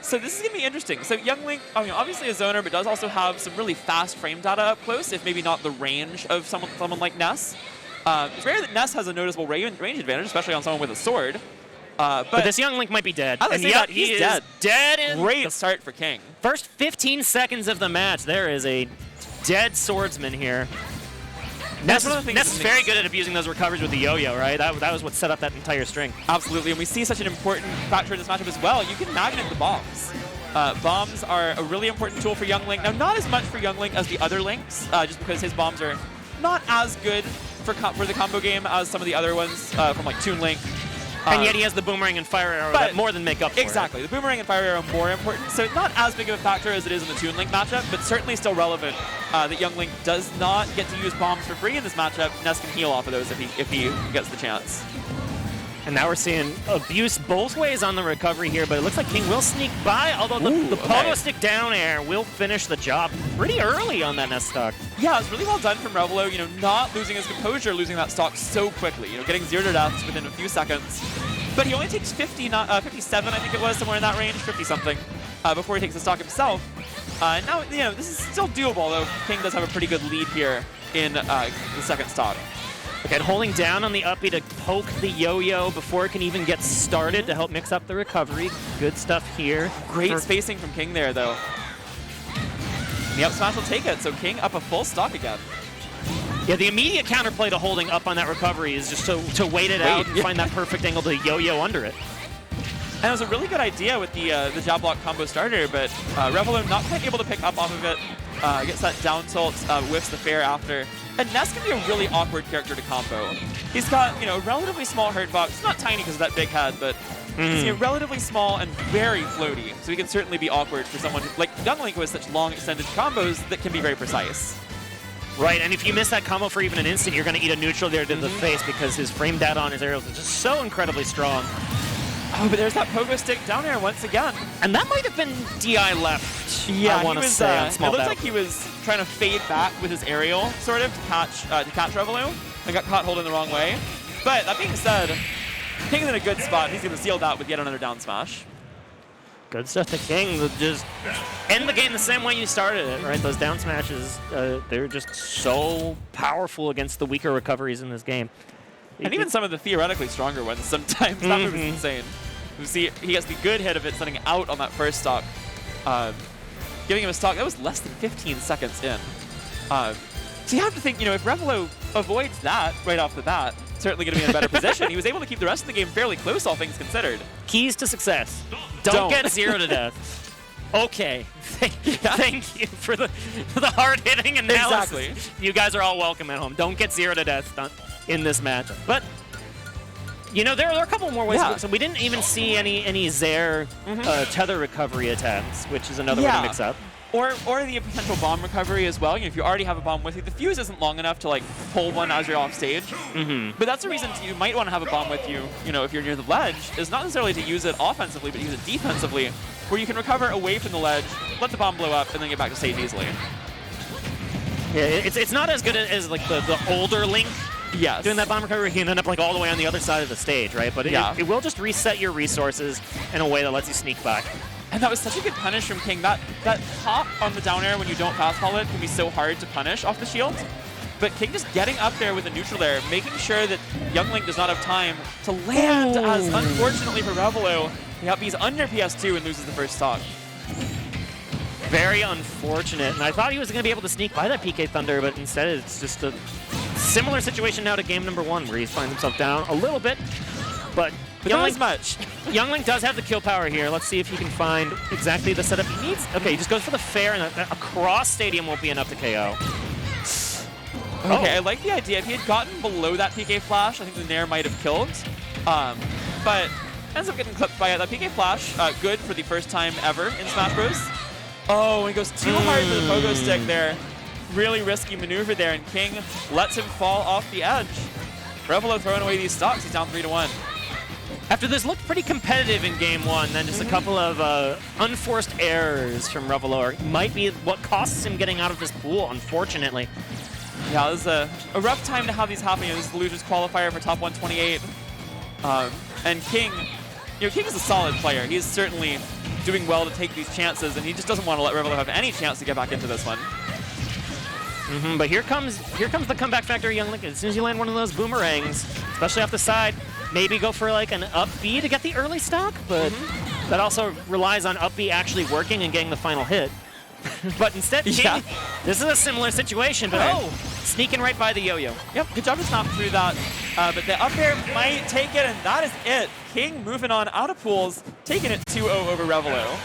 So this is going to be interesting. So Young Link, I mean, obviously a zoner, but does also have some really fast frame data up close, if maybe not the range of someone like Ness. It's rare that Ness has a noticeable range advantage, especially on someone with a sword. But this Young Link might be dead. And yet he's dead. Dead in Great start for King. First 15 seconds of the match, there is a dead swordsman here. Ness is very good at abusing those recoveries with the yo-yo, right? That was what set up that entire string. Absolutely, and we see such an important factor in this matchup as well. You can magnet the bombs. Bombs are a really important tool for Young Link. Now, not as much for Young Link as the other Links, just because his bombs are not as good for the combo game as some of the other ones from like Toon Link. And yet he has the boomerang and fire arrow that more than make up for it. Exactly. The boomerang and fire arrow are more important, so not as big of a factor as it is in the Toon Link matchup, but certainly still relevant that Young Link does not get to use bombs for free in this matchup. Ness can heal off of those if he gets the chance. And now we're seeing abuse both ways on the recovery here, but it looks like King will sneak by, although the pogo stick down air will finish the job pretty early on that Ness stock. Yeah, it's really well done from Revilo, not losing his composure, losing that stock so quickly, getting 0 to deaths within a few seconds. But he only takes 57, I think it was, somewhere in that range, 50-something, before he takes the stock himself. Now, this is still doable, though King does have a pretty good lead here in the second stock. Again, holding down on the uppy to poke the yo-yo before it can even get started to help mix up the recovery. Good stuff here. Great spacing from King there, though. And the up smash will take it, so King up a full stock again. Yeah, the immediate counterplay to holding up on that recovery is just to wait it out and find that perfect angle to yo-yo under it. And it was a really good idea with the jab block combo starter, but Revilo not quite able to pick up off of it. Gets that down tilt, whiffs the fair after. And Ness can be a really awkward character to combo. He's got, a relatively small hurt box. Not tiny because of that big head, but he's relatively small and very floaty. So he can certainly be awkward for someone like Young Link with such long extended combos that can be very precise. Right, and if you miss that combo for even an instant, you're going to eat a neutral there to the face because his frame data on his aerials is just so incredibly strong. Oh, but there's that pogo stick down there once again. And that might have been DI left, yeah, I want to say, on small it looked like he was trying to fade back with his aerial, sort of, to catch Revilo, and got caught holding the wrong way. But that being said, King's in a good spot. He's going to seal that with yet another down smash. Good stuff to King. Just end the game the same way you started it, right? Those down smashes, they're just so powerful against the weaker recoveries in this game. And even some of the theoretically stronger ones sometimes. That move is insane. You see, he gets the good hit of it sending out on that first stock. Giving him a stock, that was less than 15 seconds in. So you have to think, if Revilo avoids that right off the bat, certainly going to be in a better position. He was able to keep the rest of the game fairly close, all things considered. Keys to success. Don't get 0 to death. Okay. Thank you for the hard-hitting analysis. Exactly. You guys are all welcome at home. Don't get 0 to death in this match. But, there are a couple more ways. So we didn't even see any Zaire tether recovery attempts, which is another way to mix up. Or the potential bomb recovery as well. If you already have a bomb with you, the fuse isn't long enough to pull one as you're off stage. But that's the reason you might want to have a bomb with you, if you're near the ledge, is not necessarily to use it offensively, but use it defensively, where you can recover away from the ledge, let the bomb blow up, and then get back to stage easily. Yeah, it's not as good as the older Link. Yes. Doing that bomb recovery, he can end up all the way on the other side of the stage, right? But it will just reset your resources in a way that lets you sneak back. And that was such a good punish from King. That hop on the down air when you don't fastball it can be so hard to punish off the shield. But King just getting up there with a neutral there, making sure that Young Link does not have time to land, as unfortunately for Revilo, he's under PS2 and loses the first stock. Very unfortunate. And I thought he was going to be able to sneak by that PK Thunder, but instead it's just a similar situation now to game number 1, where he finds himself down a little bit. But not as much. Young Link does have the kill power here. Let's see if he can find exactly the setup he needs. Okay, he just goes for the fair, and across stadium won't be enough to KO. Okay, I like the idea. If he had gotten below that PK Flash, I think the Nair might have killed. But ends up getting clipped by it. That PK Flash, good for the first time ever in Smash Bros. Oh, and he goes too hard for the pogo stick there. Really risky maneuver there, and King lets him fall off the edge. Revilo throwing away these stocks. He's down 3-1. After this looked pretty competitive in game 1, then just a couple of unforced errors from Revilo might be what costs him getting out of this pool, unfortunately. Yeah, this is a rough time to have these happen. This is the losers qualifier for top 128. And King, King is a solid player. He's certainly doing well to take these chances, and he just doesn't want to let Revilo have any chance to get back into this one. But here comes the comeback factor, Young Link. As soon as you land one of those boomerangs, especially off the side, maybe go for like an up B to get the early stock, but that also relies on up B actually working and getting the final hit. But instead, King, this is a similar situation, but sneaking right by the yo-yo. Yep, good job to snap through that. But the up air might take it, and that is it. King moving on out of pools, taking it 2-0 over Revilo.